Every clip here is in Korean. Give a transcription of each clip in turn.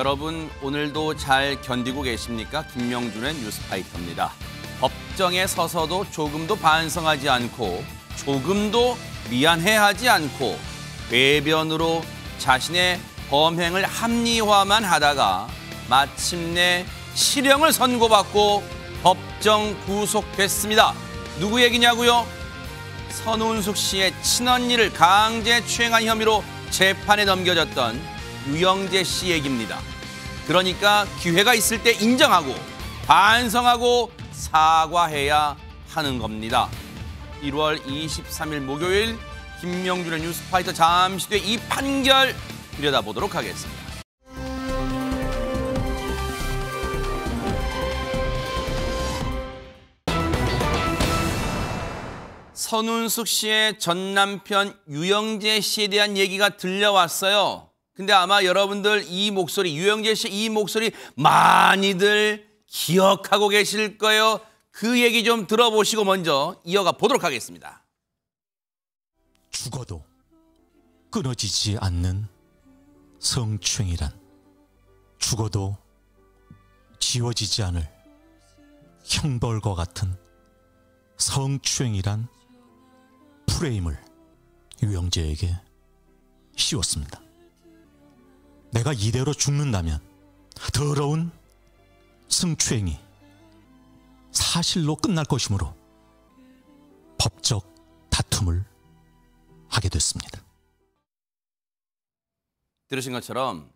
여러분 오늘도 잘 견디고 계십니까? 김명준의 뉴스파이터입니다. 법정에 서서도 조금도 반성하지 않고 조금도 미안해하지 않고 궤변으로 자신의 범행을 합리화만 하다가 마침내 실형을 선고받고 법정 구속됐습니다. 누구 얘기냐고요? 선운숙 씨의 친언니를 강제추행한 혐의로 재판에 넘겨졌던 유영재 씨 얘기입니다. 그러니까 기회가 있을 때 인정하고 반성하고 사과해야 하는 겁니다. 1월 23일 목요일 김명준의 뉴스파이터 잠시 뒤에 이 판결 들여다보도록 하겠습니다. 선운숙 씨의 전 남편 유영재 씨에 대한 얘기가 들려왔어요. 근데 아마 여러분들 이 목소리, 유영재 씨 이 목소리 많이들 기억하고 계실 거예요. 그 얘기 좀 들어보시고 먼저 이어가 보도록 하겠습니다. 죽어도 끊어지지 않는 성추행이란, 죽어도 지워지지 않을 형벌과 같은 성추행이란 프레임을 유영재에게 씌웠습니다. 내가 이대로 죽는다면 더러운 성추행이 사실로 끝날 것이므로 법적 다툼을 하게 됐습니다. 들으신 것처럼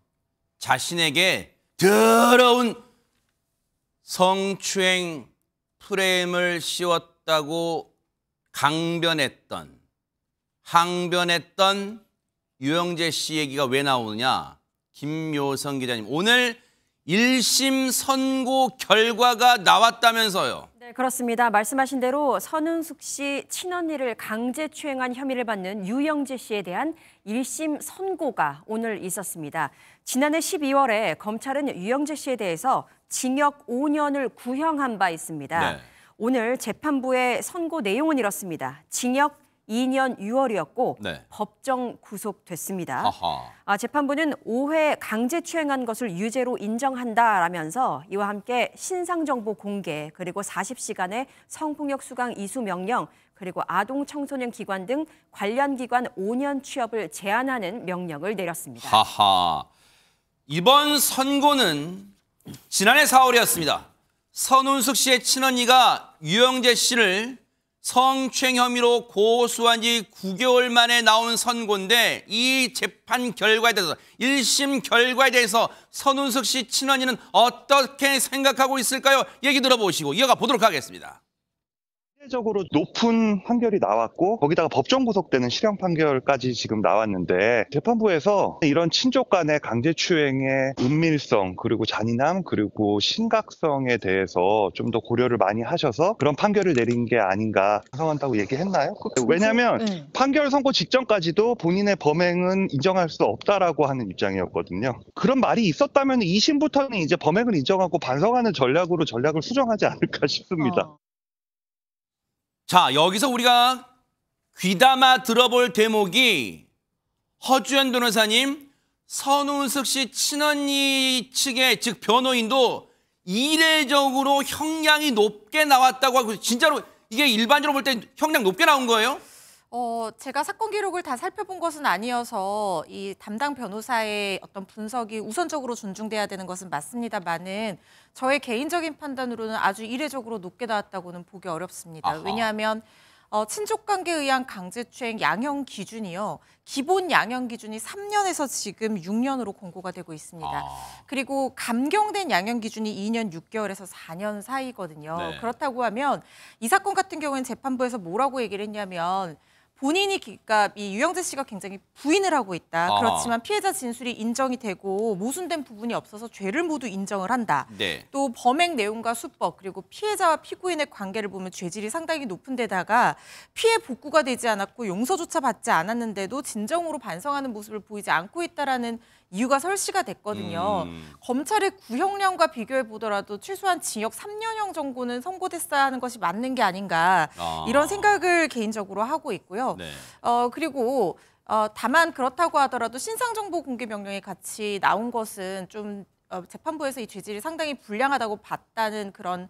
자신에게 더러운 성추행 프레임을 씌웠다고 항변했던 유영재 씨 얘기가 왜 나오느냐? 김묘성 기자님, 오늘 1심 선고 결과가 나왔다면서요? 네, 그렇습니다. 말씀하신 대로 선운숙 씨 친언니를 강제추행한 혐의를 받는 유영재 씨에 대한 1심 선고가 오늘 있었습니다. 지난해 12월에 검찰은 유영재 씨에 대해서 징역 5년을 구형한 바 있습니다. 네. 오늘 재판부의 선고 내용은 이렇습니다. 징역 2년 6월이었고 네. 법정 구속됐습니다. 하하. 재판부는 5회 강제추행한 것을 유죄로 인정한다라면서 이와 함께 신상정보 공개 그리고 40시간의 성폭력 수강 이수 명령 그리고 아동 청소년 기관 등 관련 기관 5년 취업을 제한하는 명령을 내렸습니다. 하하. 이번 선고는 지난해 4월이었습니다. 선운숙 씨의 친언니가 유영재 씨를 성추행 혐의로 고소한 지 9개월 만에 나온 선고인데 이 재판 결과에 대해서 1심 결과에 대해서 선운숙 씨 친언니는 어떻게 생각하고 있을까요? 얘기 들어보시고 이어가 보도록 하겠습니다. 적으로 높은 판결이 나왔고 거기다가 법정 구속되는 실형 판결까지 지금 나왔는데 재판부에서 이런 친족 간의 강제추행의 은밀성 그리고 잔인함 그리고 심각성에 대해서 좀 더 고려를 많이 하셔서 그런 판결을 내린 게 아닌가 생각한다고 얘기했나요? 왜냐하면 판결 선고 직전까지도 본인의 범행은 인정할 수 없다라고 하는 입장이었거든요. 그런 말이 있었다면 2심부터는 이제 범행을 인정하고 반성하는 전략을 수정하지 않을까 싶습니다. 자, 여기서 우리가 귀담아 들어볼 대목이 허주연 변호사님, 선운숙 씨 친언니 측의 즉 변호인도 이례적으로 형량이 높게 나왔다고 하고 진짜로 이게 일반적으로 볼 때 형량 높게 나온 거예요? 제가 사건 기록을 다 살펴본 것은 아니어서 이 담당 변호사의 어떤 분석이 우선적으로 존중돼야 되는 것은 맞습니다만은 저의 개인적인 판단으로는 아주 이례적으로 높게 나왔다고는 보기 어렵습니다. 아하. 왜냐하면 친족관계에 의한 강제추행 양형 기준이요. 기본 양형 기준이 3년에서 지금 6년으로 공고가 되고 있습니다. 그리고 감경된 양형 기준이 2년 6개월에서 4년 사이거든요. 네. 그렇다고 하면 이 사건 같은 경우에는 재판부에서 뭐라고 얘기를 했냐면 본인이 그러니까 이 유영재 씨가 굉장히 부인을 하고 있다. 그렇지만 피해자 진술이 인정이 되고 모순된 부분이 없어서 죄를 모두 인정을 한다. 네. 또 범행 내용과 수법 그리고 피해자와 피고인의 관계를 보면 죄질이 상당히 높은 데다가 피해 복구가 되지 않았고 용서조차 받지 않았는데도 진정으로 반성하는 모습을 보이지 않고 있다라는 이유가 설시가 됐거든요. 검찰의 구형량과 비교해 보더라도 최소한 징역 3년형 정도는 선고됐어야 하는 것이 맞는 게 아닌가 이런 생각을 개인적으로 하고 있고요. 네. 그리고 다만 그렇다고 하더라도 신상정보 공개 명령이 같이 나온 것은 좀 재판부에서 이 죄질이 상당히 불량하다고 봤다는 그런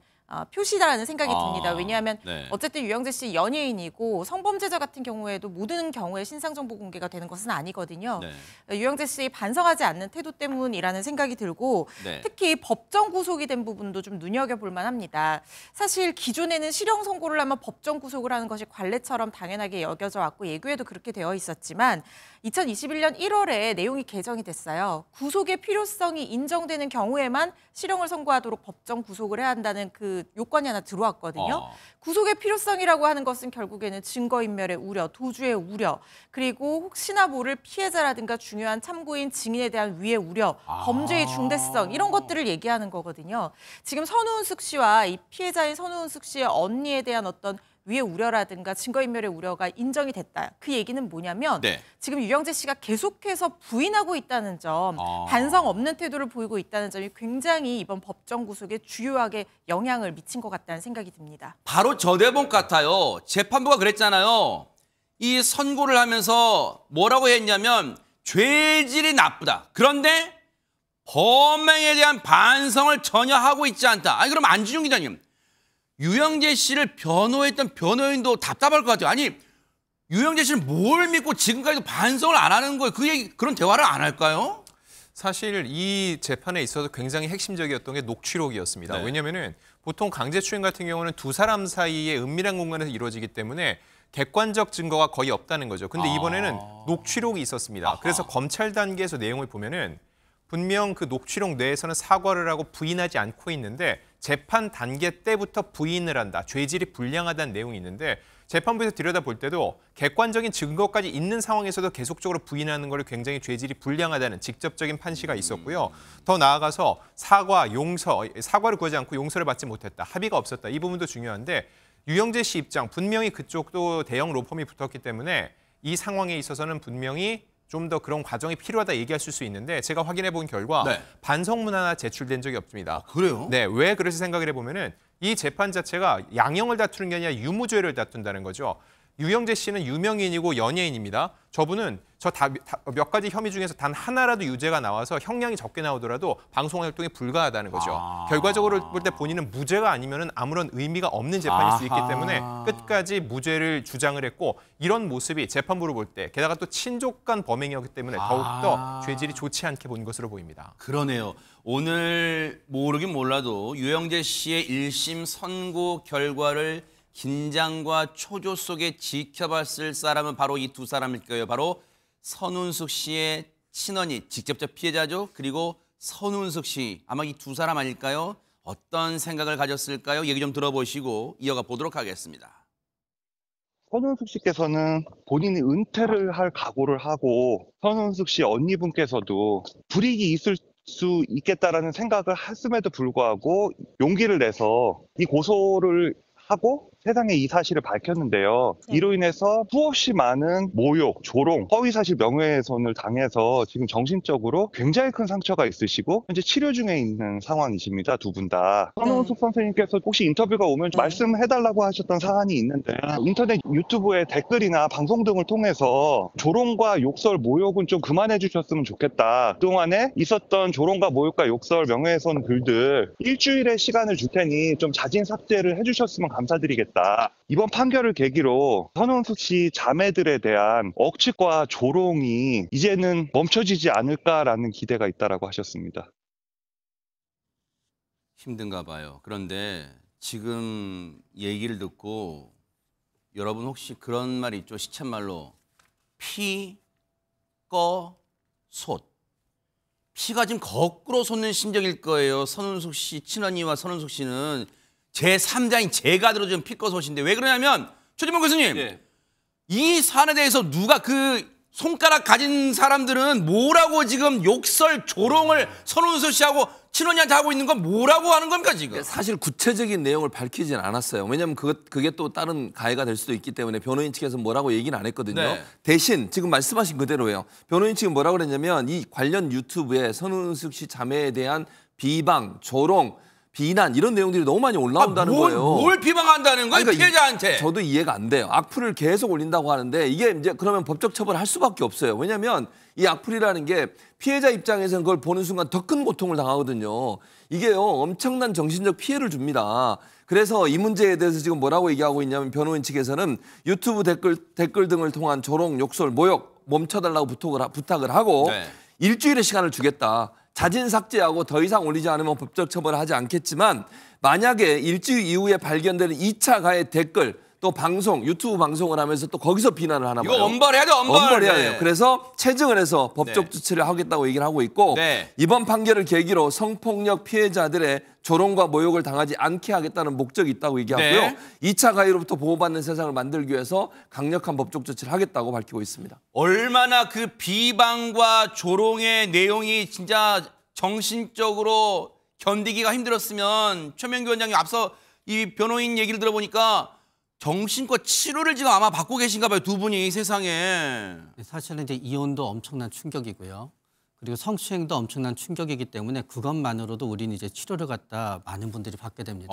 표시다라는 생각이 듭니다. 왜냐하면 네. 어쨌든 유영재 씨 연예인이고 성범죄자 같은 경우에도 모든 경우에 신상정보 공개가 되는 것은 아니거든요. 네. 유영재 씨 반성하지 않는 태도 때문이라는 생각이 들고 네. 특히 법정 구속이 된 부분도 좀 눈여겨볼 만합니다. 사실 기존에는 실형 선고를 하면 법정 구속을 하는 것이 관례처럼 당연하게 여겨져 왔고 예규에도 그렇게 되어 있었지만 2021년 1월에 내용이 개정이 됐어요. 구속의 필요성이 인정되는 경우에만 실형을 선고하도록 법정 구속을 해야 한다는 그 요건이 하나 들어왔거든요. 구속의 필요성이라고 하는 것은 결국에는 증거인멸의 우려, 도주의 우려, 그리고 혹시나 모를 피해자라든가 중요한 참고인 증인에 대한 위해 우려, 범죄의 중대성 이런 것들을 얘기하는 거거든요. 지금 선우은숙 씨와 이 피해자인 선우은숙 씨의 언니에 대한 어떤 위해 우려라든가 증거인멸의 우려가 인정이 됐다. 그 얘기는 뭐냐면 네. 지금 유영재 씨가 계속해서 부인하고 있다는 점, 반성 없는 태도를 보이고 있다는 점이 굉장히 이번 법정 구속에 주요하게 영향을 미친 것 같다는 생각이 듭니다. 바로 저 대목 같아요. 재판부가 그랬잖아요. 이 선고를 하면서 뭐라고 했냐면 죄질이 나쁘다. 그런데 범행에 대한 반성을 전혀 하고 있지 않다. 아니 그럼 안준용 기자님. 유영재 씨를 변호했던 변호인도 답답할 것 같아요. 아니 유영재 씨를 뭘 믿고 지금까지도 반성을 안 하는 거예요. 그런 대화를 안 할까요? 사실 이 재판에 있어서 굉장히 핵심적이었던 게 녹취록이었습니다. 네. 왜냐하면 보통 강제추행 같은 경우는 두 사람 사이에 은밀한 공간에서 이루어지기 때문에 객관적 증거가 거의 없다는 거죠. 근데 이번에는 녹취록이 있었습니다. 그래서 검찰 단계에서 내용을 보면은 분명 그 녹취록 내에서는 사과를 하고 부인하지 않고 있는데 재판 단계 때부터 부인을 한다. 죄질이 불량하다는 내용이 있는데 재판부에서 들여다볼 때도 객관적인 증거까지 있는 상황에서도 계속적으로 부인하는 걸 굉장히 죄질이 불량하다는 직접적인 판시가 있었고요. 더 나아가서 사과, 용서, 사과를 구하지 않고 용서를 받지 못했다. 합의가 없었다. 이 부분도 중요한데 유영재 씨 입장, 분명히 그쪽도 대형 로펌이 붙었기 때문에 이 상황에 있어서는 분명히 좀 더 그런 과정이 필요하다 얘기하실 수 있는데 제가 확인해 본 결과 네. 반성문 하나 제출된 적이 없습니다. 그래요? 네, 왜 그렇게 생각을 해보면은 이 재판 자체가 양형을 다투는 게 아니라 유무죄를 다툰다는 거죠. 유영재 씨는 유명인이고 연예인입니다. 저분은 몇 가지 혐의 중에서 단 하나라도 유죄가 나와서 형량이 적게 나오더라도 방송 활동이 불가하다는 거죠. 결과적으로 볼 때 본인은 무죄가 아니면은 아무런 의미가 없는 재판일 수 있기 때문에 끝까지 무죄를 주장을 했고 이런 모습이 재판부로 볼 때 게다가 또 친족간 범행이었기 때문에 더욱더 죄질이 좋지 않게 본 것으로 보입니다. 그러네요. 오늘 모르긴 몰라도 유영재 씨의 1심 선고 결과를 긴장과 초조 속에 지켜봤을 사람은 바로 이 두 사람일 거예요. 바로 선운숙 씨의 친언니, 직접적 피해자죠. 그리고 선운숙 씨, 아마 이 두 사람 아닐까요? 어떤 생각을 가졌을까요? 얘기 좀 들어보시고 이어가 보도록 하겠습니다. 선운숙 씨께서는 본인이 은퇴를 할 각오를 하고 선운숙 씨 언니분께서도 불이익이 있을 수 있겠다라는 생각을 했음에도 불구하고 용기를 내서 이 고소를 하고 세상에 이 사실을 밝혔는데요. 네. 이로 인해서 수없이 많은 모욕, 조롱, 허위사실 명예훼손을 당해서 지금 정신적으로 굉장히 큰 상처가 있으시고 현재 치료 중에 있는 상황이십니다. 두 분 다. 선우숙 선생님께서 혹시 인터뷰가 오면 좀 말씀해달라고 하셨던 사안이 있는데 인터넷 유튜브의 댓글이나 방송 등을 통해서 조롱과 욕설, 모욕은 좀 그만해 주셨으면 좋겠다. 그동안에 있었던 조롱과 모욕과 욕설, 명예훼손 글들 일주일의 시간을 줄 테니 좀 자진 삭제를 해주셨으면 감사드리겠다. 이번 판결을 계기로 선운숙 씨 자매들에 대한 억측과 조롱이 이제는 멈춰지지 않을까라는 기대가 있다라고 하셨습니다. 힘든가 봐요. 그런데 지금 얘기를 듣고 여러분 혹시 그런 말 있죠? 시쳇말로 피, 꺼, 솟. 피가 지금 거꾸로 솟는 심정일 거예요. 선운숙 씨 친언니와 선운숙 씨는 제3자인 제가 들어준 피꺼솥인데 왜 그러냐면 최진봉 교수님 이 사안에 대해서 누가 그 손가락 가진 사람들은 뭐라고 지금 욕설 조롱을 선운숙 씨하고 친언니한테 하고 있는 건 뭐라고 하는 겁니까 지금? 사실 구체적인 내용을 밝히진 않았어요. 왜냐하면 그게 또 다른 가해가 될 수도 있기 때문에 변호인 측에서 뭐라고 얘기는 안 했거든요. 네. 대신 지금 말씀하신 그대로예요. 변호인 측은 뭐라고 그랬냐면 이 관련 유튜브에 선운숙 씨 자매에 대한 비방, 조롱, 비난 이런 내용들이 너무 많이 올라온다는 거예요. 뭘 비방한다는 거예요? 그러니까 피해자한테. 저도 이해가 안 돼요. 악플을 계속 올린다고 하는데 이게 이제 그러면 법적 처벌을 할 수밖에 없어요. 왜냐하면 이 악플이라는 게 피해자 입장에서는 그걸 보는 순간 더 큰 고통을 당하거든요. 이게요 엄청난 정신적 피해를 줍니다. 그래서 이 문제에 대해서 지금 뭐라고 얘기하고 있냐면 변호인 측에서는 유튜브 댓글 등을 통한 조롱, 욕설, 모욕 멈춰달라고 부탁을 하고 네. 일주일의 시간을 주겠다. 자진 삭제하고 더 이상 올리지 않으면 법적 처벌을 하지 않겠지만 만약에 일주일 이후에 발견되는 2차 가해 댓글 또 방송, 유튜브 방송을 하면서 또 거기서 비난을 하나 봐요. 이거 엄벌해야 돼, 엄벌해야 네. 돼요. 그래서 체증을 해서 법적 네. 조치를 하겠다고 얘기를 하고 있고 네. 이번 판결을 계기로 성폭력 피해자들의 조롱과 모욕을 당하지 않게 하겠다는 목적이 있다고 얘기하고요. 네. 2차 가해로부터 보호받는 세상을 만들기 위해서 강력한 법적 조치를 하겠다고 밝히고 있습니다. 얼마나 그 비방과 조롱의 내용이 진짜 정신적으로 견디기가 힘들었으면 최명규 원장님 앞서 이 변호인 얘기를 들어보니까 정신과 치료를 지금 아마 받고 계신가 봐요. 두 분이 세상에. 사실은 이제 이혼도 엄청난 충격이고요. 그리고 성추행도 엄청난 충격이기 때문에 그것만으로도 우리는 이제 치료를 갖다 많은 분들이 받게 됩니다.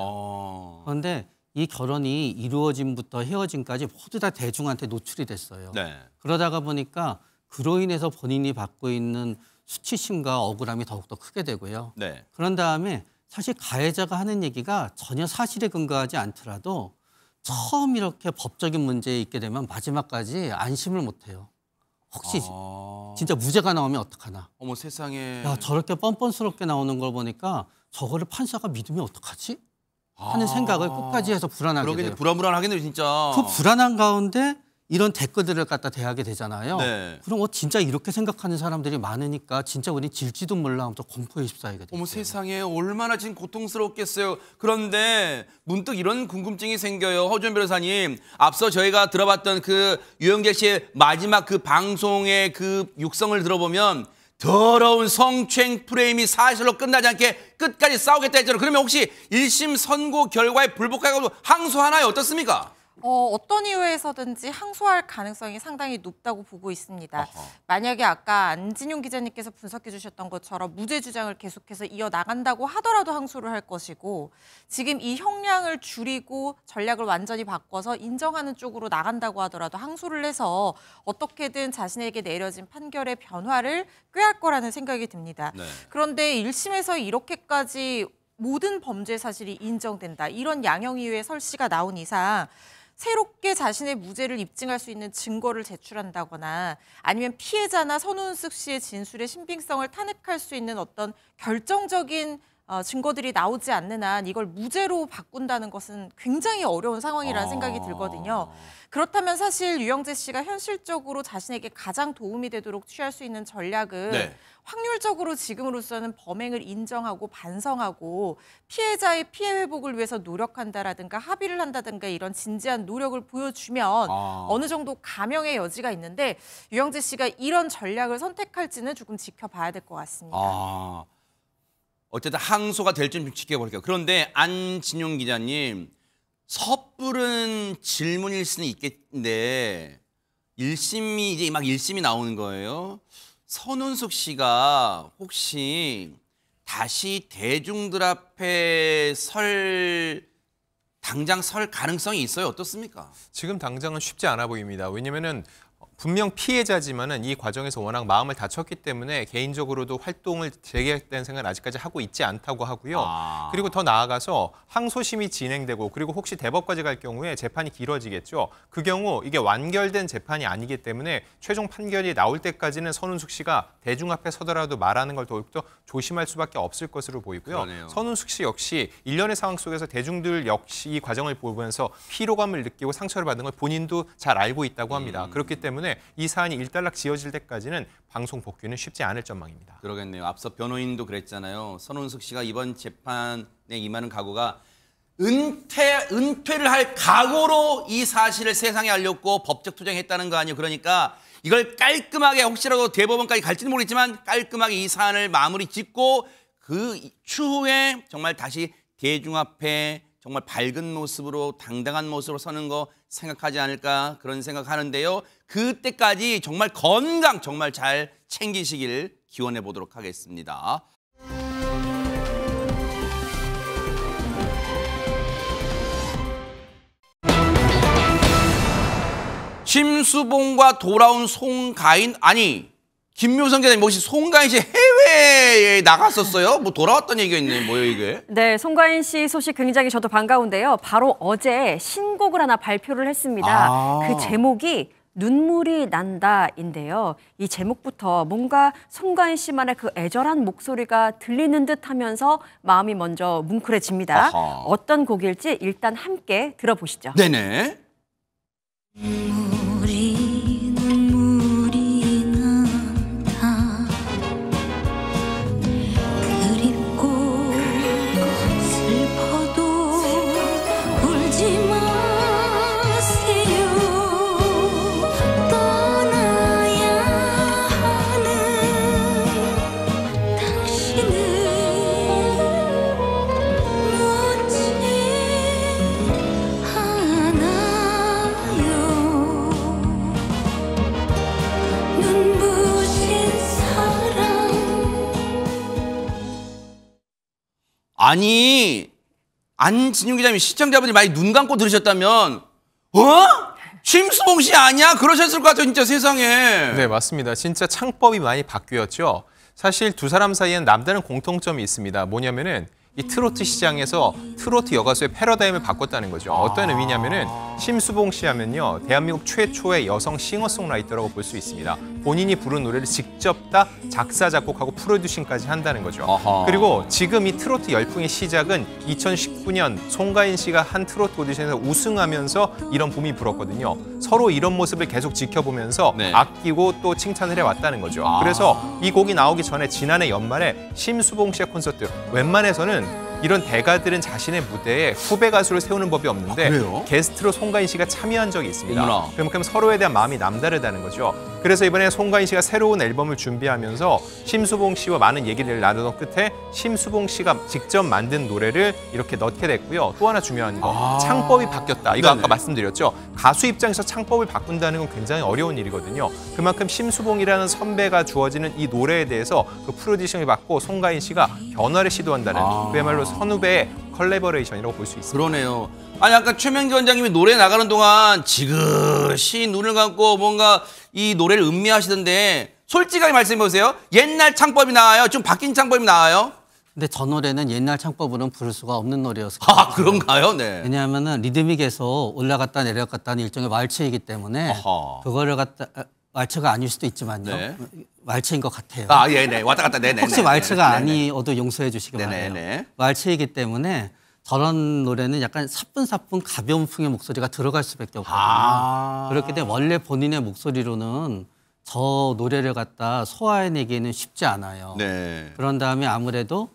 그런데 이 결혼이 이루어짐부터 헤어짐까지 모두 다 대중한테 노출이 됐어요. 네. 그러다가 보니까 그로 인해서 본인이 받고 있는 수치심과 억울함이 더욱더 크게 되고요. 네. 그런 다음에 사실 가해자가 하는 얘기가 전혀 사실에 근거하지 않더라도 처음 이렇게 법적인 문제에 있게 되면 마지막까지 안심을 못해요. 혹시 진짜 무죄가 나오면 어떡하나. 어머 세상에. 야, 저렇게 뻔뻔스럽게 나오는 걸 보니까 저거를 판사가 믿으면 어떡하지? 하는 생각을 끝까지 해서 불안하게 그러게 돼요. 불안하겠네요 진짜. 그 불안한 가운데 이런 댓글들을 갖다 대하게 되잖아요. 네. 그럼 진짜 이렇게 생각하는 사람들이 많으니까 진짜 우리 질지도 몰라 하면서 공포에 휩싸이게 돼요. 어머 세상에 얼마나 지금 고통스럽겠어요. 그런데 문득 이런 궁금증이 생겨요. 허준 변호사님. 앞서 저희가 들어봤던 그 유영재 씨의 마지막 그 방송의 그 육성을 들어보면 더러운 성추행 프레임이 사실로 끝나지 않게 끝까지 싸우겠다 했잖아요. 그러면 혹시 1심 선고 결과에 불복하고 항소하나요? 어떻습니까? 어떤 이유에서든지 항소할 가능성이 상당히 높다고 보고 있습니다. 만약에 아까 안진용 기자님께서 분석해 주셨던 것처럼 무죄 주장을 계속해서 이어나간다고 하더라도 항소를 할 것이고 지금 이 형량을 줄이고 전략을 완전히 바꿔서 인정하는 쪽으로 나간다고 하더라도 항소를 해서 어떻게든 자신에게 내려진 판결의 변화를 꾀할 거라는 생각이 듭니다. 네. 그런데 1심에서 이렇게까지 모든 범죄 사실이 인정된다. 이런 양형 이유의 설시가 나온 이상 새롭게 자신의 무죄를 입증할 수 있는 증거를 제출한다거나 아니면 피해자나 선운숙 씨의 진술의 신빙성을 탄핵할 수 있는 어떤 결정적인 증거들이 나오지 않는 한 이걸 무죄로 바꾼다는 것은 굉장히 어려운 상황이라는 생각이 들거든요. 그렇다면 사실 유영재 씨가 현실적으로 자신에게 가장 도움이 되도록 취할 수 있는 전략은 네. 확률적으로 지금으로서는 범행을 인정하고 반성하고 피해자의 피해 회복을 위해서 노력한다라든가 합의를 한다든가 이런 진지한 노력을 보여주면 어느 정도 감형의 여지가 있는데 유영재 씨가 이런 전략을 선택할지는 조금 지켜봐야 될 것 같습니다. 어쨌든 항소가 될지 좀 지켜볼게요. 그런데 안진용 기자님, 섣부른 질문일 수는 있겠는데 1심이 이제 막 1심이 나오는 거예요. 선운숙 씨가 혹시 다시 대중들 앞에 당장 설 가능성이 있어요? 어떻습니까? 지금 당장은 쉽지 않아 보입니다. 왜냐면은 분명 피해자지만은 이 과정에서 워낙 마음을 다쳤기 때문에 개인적으로도 활동을 재개했다는 생각은 아직까지 하고 있지 않다고 하고요. 그리고 더 나아가서 항소심이 진행되고 그리고 혹시 대법까지 갈 경우에 재판이 길어지겠죠. 그 경우 이게 완결된 재판이 아니기 때문에 최종 판결이 나올 때까지는 선운숙 씨가 대중 앞에 서더라도 말하는 걸 더욱더 조심할 수밖에 없을 것으로 보이고요. 그러네요. 선운숙 씨 역시 일련의 상황 속에서 대중들 역시 이 과정을 보면서 피로감을 느끼고 상처를 받은 걸 본인도 잘 알고 있다고 합니다. 그렇기 때문에 이 사안이 일단락 지어질 때까지는 방송 복귀는 쉽지 않을 전망입니다. 그러겠네요. 앞서 변호인도 그랬잖아요. 선운숙 씨가 이번 재판에 임하는 각오가 은퇴를 할 각오로 이 사실을 세상에 알렸고 법적 투쟁했다는 거 아니에요. 그러니까 이걸 깔끔하게 혹시라도 대법원까지 갈지는 모르겠지만 깔끔하게 이 사안을 마무리 짓고 그 추후에 정말 다시 대중 앞에 정말 밝은 모습으로 당당한 모습으로 서는 거 생각하지 않을까 그런 생각하는데요. 그때까지 정말 건강 정말 잘 챙기시길 기원해 보도록 하겠습니다. 심수봉과 돌아온 송가인 아니 김묘성 기자님 혹시 송가인 씨 해외에 나갔었어요? 뭐 돌아왔던 얘기가 있네. 뭐예요 이게? 네, 송가인 씨 소식 굉장히 저도 반가운데요. 바로 어제 신곡을 하나 발표를 했습니다. 그 제목이 눈물이 난다인데요. 이 제목부터 뭔가 송가인 씨만의 그 애절한 목소리가 들리는 듯하면서 마음이 먼저 뭉클해집니다. 아하. 어떤 곡일지 일단 함께 들어보시죠. 네네. 눈물이 난다. 그립고 슬퍼도 울지 마세요. 떠나야 하는 당신을 묻지 않아요. 눈부신 사랑. 아니 안진용 기자님 시청자분들이 많이 눈 감고 들으셨다면 심수봉 씨 아니야? 그러셨을 것 같아요 진짜 세상에. 네, 맞습니다. 진짜 창법이 많이 바뀌었죠. 사실 두 사람 사이에는 남다른 공통점이 있습니다. 뭐냐면은 이 트로트 시장에서 트로트 여가수의 패러다임을 바꿨다는 거죠. 어떤 의미냐면은 심수봉 씨 하면요, 대한민국 최초의 여성 싱어송라이터라고 볼 수 있습니다. 본인이 부른 노래를 직접 다 작사, 작곡하고 프로듀싱까지 한다는 거죠. 아하. 그리고 지금 이 트로트 열풍의 시작은 2019년 송가인 씨가 한 트로트 오디션에서 우승하면서 이런 붐이 불었거든요. 서로 이런 모습을 계속 지켜보면서 네. 아끼고 또 칭찬을 해왔다는 거죠. 그래서 이 곡이 나오기 전에 지난해 연말에 심수봉 씨의 콘서트, 웬만해서는 이런 대가들은 자신의 무대에 후배 가수를 세우는 법이 없는데 그래요? 게스트로 송가인 씨가 참여한 적이 있습니다. 어머나. 그만큼 서로에 대한 마음이 남다르다는 거죠. 그래서 이번에 송가인 씨가 새로운 앨범을 준비하면서 심수봉 씨와 많은 얘기를 나누던 끝에 심수봉 씨가 직접 만든 노래를 이렇게 넣게 됐고요. 또 하나 중요한 거, 창법이 바뀌었다. 이거 네네. 아까 말씀드렸죠. 가수 입장에서 창법을 바꾼다는 건 굉장히 어려운 일이거든요. 그만큼 심수봉이라는 선배가 주어지는 이 노래에 대해서 그 프로듀싱을 받고 송가인 씨가 변화를 시도한다는 그야말로 선후배의 컬래버레이션이라고 볼 수 있습니다. 그러네요. 아니 아까 최명기 원장님이 노래 나가는 동안 지그시 눈을 감고 뭔가 이 노래를 음미하시던데 솔직하게 말씀해 보세요. 옛날 창법이 나와요? 좀 바뀐 창법이 나와요? 근데 저 노래는 옛날 창법으로는 부를 수가 없는 노래였어요. 아 그런가요? 네. 왜냐하면은 리드믹에서 올라갔다 내려갔다는 일종의 왈츠이기 때문에 아하. 그거를 갖다 왈츠가 아닐 수도 있지만요. 네. 왈츠인 것 같아요. 아 예, 네. 왔다 갔다 네네. 혹시 왈츠가 아니어도 용서해 주시기 바라요. 네네네. 왈츠이기 때문에 저런 노래는 약간 사뿐사뿐 가벼운 풍의 목소리가 들어갈 수밖에 없거든요. 그렇기 때문에 원래 본인의 목소리로는 저 노래를 갖다 소화해내기는 쉽지 않아요. 네. 그런 다음에 아무래도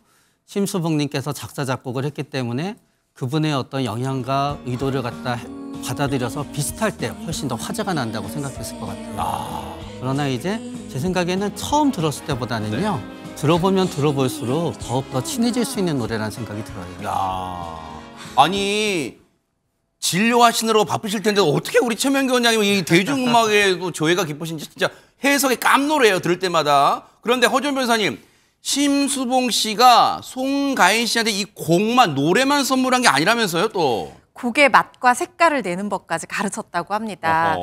심수봉님께서 작사 작곡을 했기 때문에 그분의 어떤 영향과 의도를 갖다 받아들여서 비슷할 때 훨씬 더 화제가 난다고 생각했을 것 같아요. 그러나 이제 제 생각에는 처음 들었을 때보다는요. 들어보면 들어볼수록 더욱더 친해질 수 있는 노래라는 생각이 들어요. 야, 아니 진료하시느라고 바쁘실 텐데 어떻게 우리 최명기 원장님은 이 대중음악에도 조예가 깊으신지 진짜 해석이 깜놀해요 들을 때마다. 그런데 허준 변호사님, 심수봉 씨가 송가인 씨한테 이 곡만 노래만 선물한 게 아니라면서요 또? 곡의 맛과 색깔을 내는 법까지 가르쳤다고 합니다.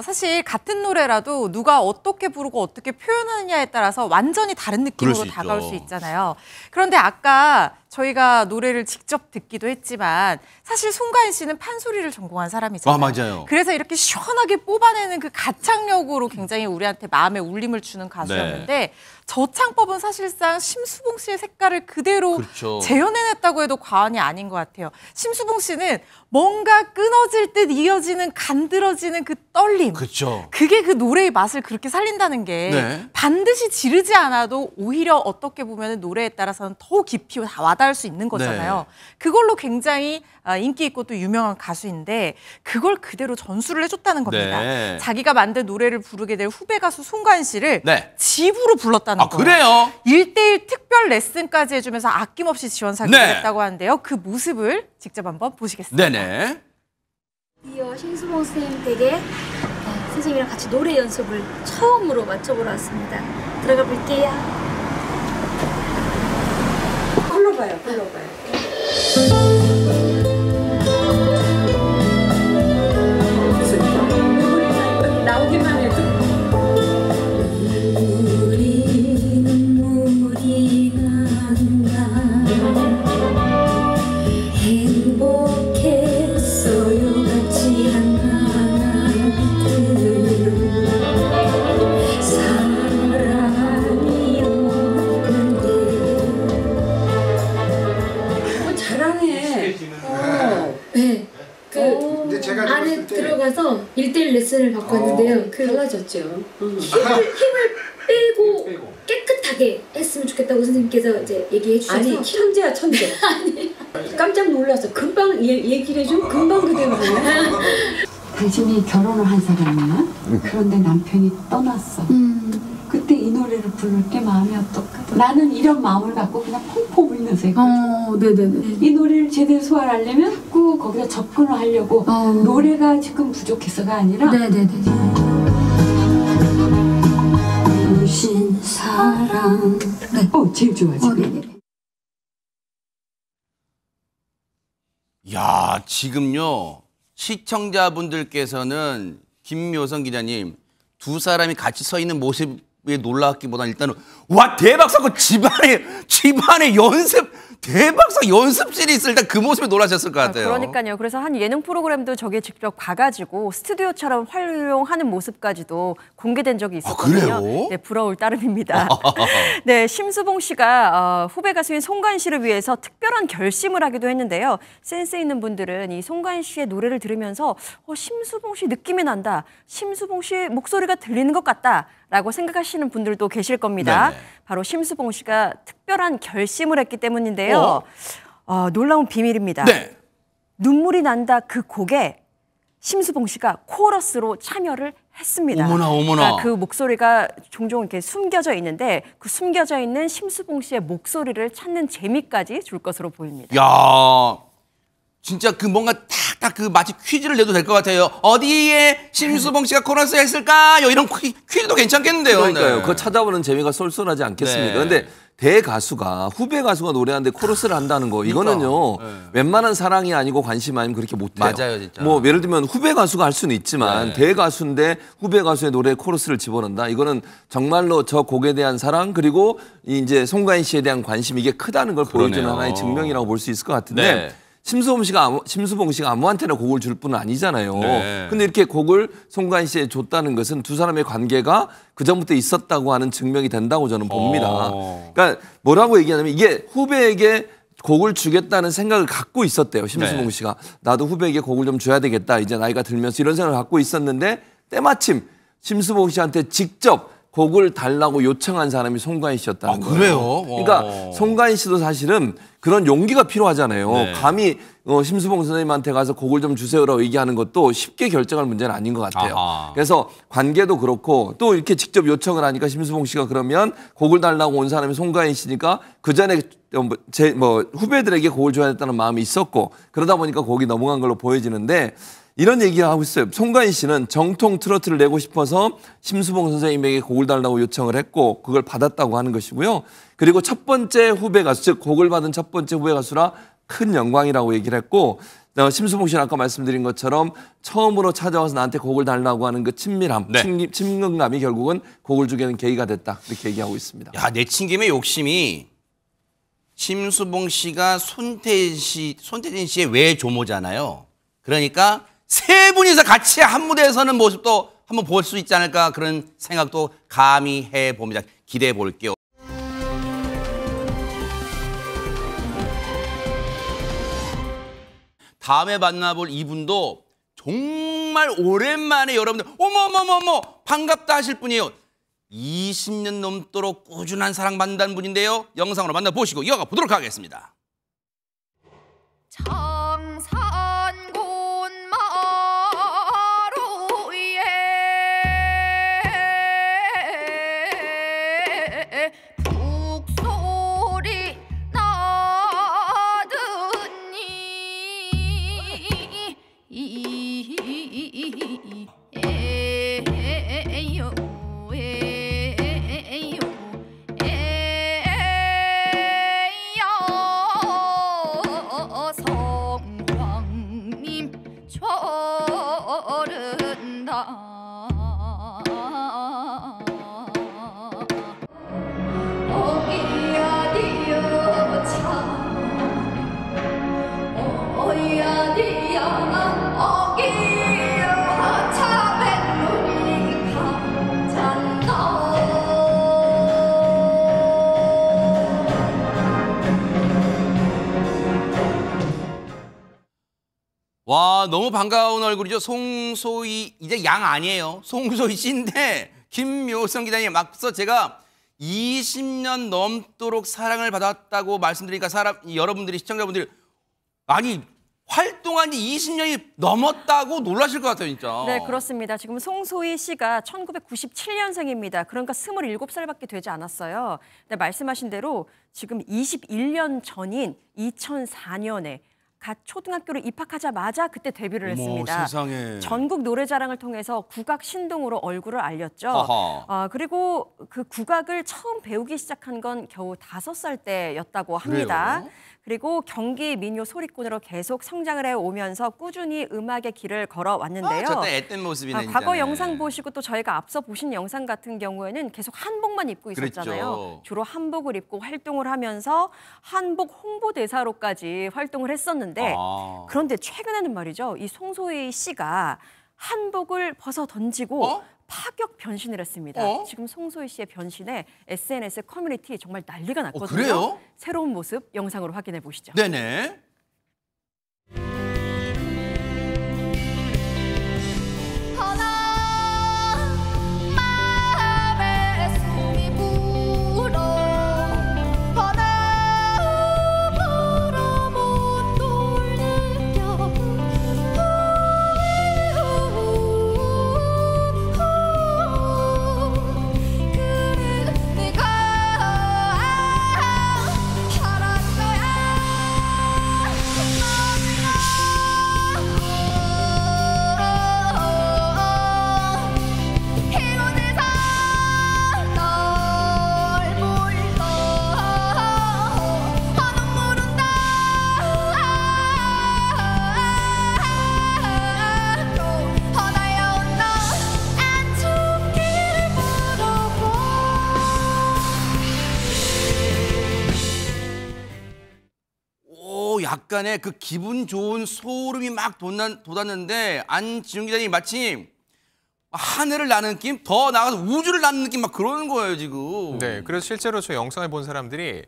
사실 같은 노래라도 누가 어떻게 부르고 어떻게 표현하느냐에 따라서 완전히 다른 느낌으로 그럴 수 다가올 있죠. 수 있잖아요. 그런데 아까 저희가 노래를 직접 듣기도 했지만 사실 송가인 씨는 판소리를 전공한 사람이잖아요. 아, 맞아요. 그래서 이렇게 시원하게 뽑아내는 그 가창력으로 굉장히 우리한테 마음에 울림을 주는 가수였는데 저 창법은 사실상 심수봉 씨의 색깔을 그대로 그렇죠. 재현해냈다고 해도 과언이 아닌 것 같아요. 심수봉 씨는 뭔가 끊어질 듯 이어지는 간드러지는 그 떨림. 그렇죠. 그게 그 노래의 맛을 그렇게 살린다는 게 네. 반드시 지르지 않아도 오히려 어떻게 보면 노래에 따라서는 더 깊이 와닿을 수 있는 거잖아요. 그걸로 굉장히 인기 있고 또 유명한 가수인데 그걸 그대로 전수를 해줬다는 겁니다. 네. 자기가 만든 노래를 부르게 될 후배 가수 송가인 씨를 네. 집으로 불렀다는 아 거예요. 그래요? 1:1 특별 레슨까지 해주면서 아낌없이 지원 사격을 네. 했다고 하는데요. 그 모습을 직접 한번 보시겠습니다. 네네. 이어 심수봉 선생님 댁에 선생님이랑 같이 노래 연습을 처음으로 맞춰보러 왔습니다. 들어가 볼게요. 불러봐요, 불러봐요. 네. 네. 근데 제가 안에 들어가서 1:1 레슨을 받고 왔는데요. 달라졌죠. 힘을 빼고 깨끗하게 했으면 좋겠다고 선생님께서 이제 얘기해 주셔서. 아니, 천재야, 천재. 아니. 깜짝 놀라서 금방 얘기를 해주면 금방 그대로 하네. 당신이 결혼을 한 사람이야. 그런데 남편이 떠났어. 그때 이 노래를 부를 게 마음이 어떡하더라. 나는 이런 마음을 갖고 그냥 펑펑 울면서 했거든. 네네네. 이 노래를 제대로 소화하려면 꼭 거기서 접근을 하려고 노래가 지금 부족해서가 아니라 네네네. 당신 사랑. 네. 제일 좋아 지금. 네네. 야, 지금요. 시청자분들께서는 김묘성 기자님 두 사람이 같이 서 있는 모습에 놀라기보다는 일단은 와 대박 사건 집안에 대박 사건 연습실이 있을 때 그 모습에 놀라셨을 것 같아요. 그러니까요. 그래서 한 예능 프로그램도 저기에 직접 가가지고 스튜디오처럼 활용하는 모습까지도 공개된 적이 있었거든요. 그래요? 네, 부러울 따름입니다. 네, 심수봉 씨가 후배 가수인 송가인 씨를 위해서 특별한 결심을 하기도 했는데요. 센스 있는 분들은 이 송가인 씨의 노래를 들으면서 심수봉 씨 느낌이 난다. 심수봉 씨 목소리가 들리는 것 같다. 라고 생각하시는 분들도 계실 겁니다. 네네. 바로 심수봉 씨가 특별한 결심을 했기 때문인데요. 놀라운 비밀입니다. 네. 눈물이 난다 그 곡에 심수봉 씨가 코러스로 참여를 했습니다. 어머나. 그러니까 그 목소리가 종종 이렇게 숨겨져 있는데 그 숨겨져 있는 심수봉 씨의 목소리를 찾는 재미까지 줄 것으로 보입니다. 야, 진짜 그 뭔가 딱 그 마치 퀴즈를 내도 될 것 같아요. 어디에 심수봉 씨가 코러스 했을까요? 이런 퀴즈도 괜찮겠는데요. 그러니까요. 네. 그거 찾아보는 재미가 쏠쏠하지 않겠습니까? 네. 근데 대가수가 후배 가수가 노래하는데 코러스를 한다는 거 이거는요. 웬만한 사랑이 아니고 관심 아니면 그렇게 못해요. 맞아요, 진짜. 뭐 예를 들면 후배 가수가 할 수는 있지만 대가수인데 후배 가수의 노래에 코러스를 집어넣는다. 이거는 정말로 저 곡에 대한 사랑 그리고 이제 송가인 씨에 대한 관심 이게 크다는 걸 보여주는 그러네요. 하나의 증명이라고 볼 수 있을 것 같은데 네. 심수봉 씨가 아무한테나 곡을 줄 뿐은 아니잖아요. 네. 근데 이렇게 곡을 송가인 씨에 줬다는 것은 두 사람의 관계가 그전부터 있었다고 하는 증명이 된다고 저는 봅니다. 그러니까 뭐라고 얘기하냐면 이게 후배에게 곡을 주겠다는 생각을 갖고 있었대요. 심수봉 씨가. 나도 후배에게 곡을 좀 줘야 되겠다. 이제 나이가 들면서 이런 생각을 갖고 있었는데 때마침 심수봉 씨한테 직접 곡을 달라고 요청한 사람이 송가인 씨였다는 거예요. 그래요? 그러니까 송가인 씨도 사실은 그런 용기가 필요하잖아요. 네. 감히 심수봉 선생님한테 가서 곡을 좀 주세요라고 얘기하는 것도 쉽게 결정할 문제는 아닌 것 같아요. 아하. 그래서 관계도 그렇고 또 이렇게 직접 요청을 하니까 심수봉 씨가 그러면 곡을 달라고 온 사람이 송가인 씨니까 그 전에 후배들에게 곡을 줘야 했다는 마음이 있었고 그러다 보니까 곡이 넘어간 걸로 보여지는데 이런 얘기를 하고 있어요. 송가인 씨는 정통 트로트를 내고 싶어서 심수봉 선생님에게 곡을 달라고 요청을 했고 그걸 받았다고 하는 것이고요. 그리고 첫 번째 후배 가수, 즉 곡을 받은 첫 번째 후배 가수라 큰 영광이라고 얘기를 했고 심수봉 씨는 아까 말씀드린 것처럼 처음으로 찾아와서 나한테 곡을 달라고 하는 그 친밀함, 친근감이 결국은 곡을 주게 된 계기가 됐다. 이렇게 얘기하고 있습니다. 야, 내친김의 욕심이 심수봉 씨가 손태진 씨의 외조모잖아요. 그러니까 세 분이서 같이 한 무대에 서는 모습도 한번 볼 수 있지 않을까 그런 생각도 감히 해봅니다. 기대해 볼게요. 다음에 만나볼 이분도 정말 오랜만에 여러분들 어머머머머 반갑다 하실 분이에요. 20년 넘도록 꾸준한 사랑받는 분인데요. 영상으로 만나보시고 이어가 보도록 하겠습니다. 북소리 나더니 에요 에요 에요 와, 너무 반가운 얼굴이죠. 송소희, 이제 양 아니에요. 송소희 씨인데 김묘성 기자님, 앞서 제가 20년 넘도록 사랑을 받았다고 말씀드리니까 여러분들이, 시청자분들이 아니 활동한 지 20년이 넘었다고 놀라실 것 같아요, 진짜. 네, 그렇습니다. 지금 송소희 씨가 1997년생입니다. 그러니까 27살밖에 되지 않았어요. 근데 말씀하신 대로 지금 21년 전인 2004년에 갓 초등학교를 입학하자마자 그때 데뷔를 했습니다. 세상에. 전국 노래자랑을 통해서 국악 신동으로 얼굴을 알렸죠. 그리고 그 국악을 처음 배우기 시작한 건 겨우 5살 때였다고 합니다. 그래요? 그리고 경기 민요 소리꾼으로 계속 성장을 해오면서 꾸준히 음악의 길을 걸어왔는데요. 저때 앳된 모습이네. 과거 영상 보시고 또 저희가 앞서 보신 영상 같은 경우에는 계속 한복만 입고 있었잖아요. 그랬죠. 주로 한복을 입고 활동을 하면서 한복 홍보대사로까지 활동을 했었는데 그런데 최근에는 말이죠. 이 송소희 씨가 한복을 벗어 던지고 파격 변신을 했습니다. 지금 송소희 씨의 변신에 SNS 커뮤니티 정말 난리가 났거든요. 그래요? 새로운 모습 영상으로 확인해 보시죠. 네네. 약간의 그 기분 좋은 소름이 막 돋았는데 안지훈 기자님 마침 하늘을 나는 느낌? 더 나아가서 우주를 나는 느낌 막 그러는 거예요, 지금. 네, 그래서 실제로 저 영상을 본 사람들이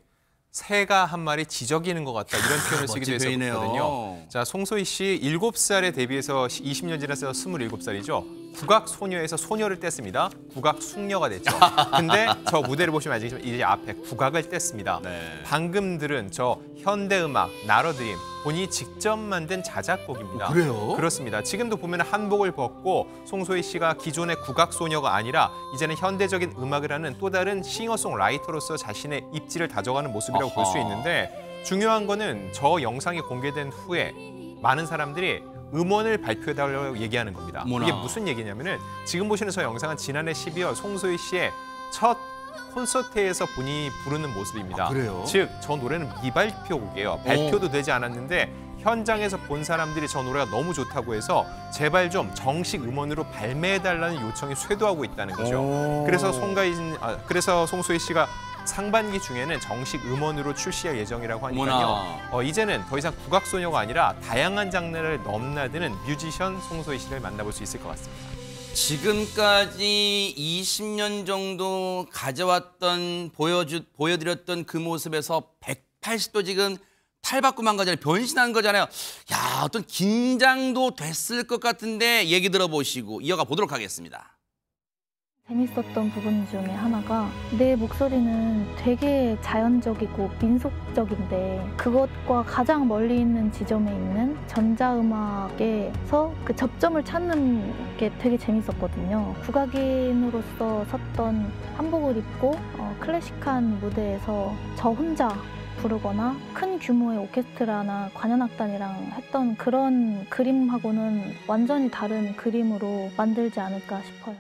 새가 한 마리 지저귀는 것 같다 이런 표현을 쓰기도 했었거든요. 자, 송소희 씨 7살에 데뷔해서 20년 지나서 27살이죠. 국악 소녀에서 소녀를 뗐습니다. 국악 숙녀가 됐죠. 근데 저 무대를 보시면 아시겠지만 이제 앞에 국악을 뗐습니다. 네. 방금 들은 저 현대음악 나러드림 본인이 직접 만든 자작곡입니다. 그래요? 그렇습니다. 지금도 보면 한복을 벗고 송소희 씨가 기존의 국악 소녀가 아니라 이제는 현대적인 음악을 하는 또 다른 싱어송라이터로서 자신의 입지를 다져가는 모습이라고 볼 수 있는데 중요한 거는 저 영상이 공개된 후에 많은 사람들이 음원을 발표해달라고 얘기하는 겁니다. 어머나. 이게 무슨 얘기냐면은 지금 보시는 저 영상은 지난해 12월 송소희 씨의 첫 콘서트에서 본인이 부르는 모습입니다. 그래요? 즉, 저 노래는 미발표곡이에요. 발표도 되지 않았는데 현장에서 본 사람들이 저 노래가 너무 좋다고 해서 제발 좀 정식 음원으로 발매해달라는 요청이 쇄도하고 있다는 거죠. 그래서 송소희 씨가 상반기 중에는 정식 음원으로 출시할 예정이라고 하니까요. 이제는 더 이상 국악소녀가 아니라 다양한 장르를 넘나드는 뮤지션 송소희 씨를 만나볼 수 있을 것 같습니다. 지금까지 20년 정도 가져왔던 보여드렸던 그 모습에서 180도 지금 탈바꿈한 거잖아요. 변신한 거잖아요. 야, 어떤 긴장도 됐을 것 같은데 얘기 들어보시고 이어가 보도록 하겠습니다. 재밌었던 부분 중에 하나가 내 목소리는 되게 자연적이고 민속적인데 그것과 가장 멀리 있는 지점에 있는 전자음악에서 그 접점을 찾는 게 되게 재밌었거든요. 국악인으로서 섰던 한복을 입고 클래식한 무대에서 저 혼자 부르거나 큰 규모의 오케스트라나 관현악단이랑 했던 그런 그림하고는 완전히 다른 그림으로 만들지 않을까 싶어요.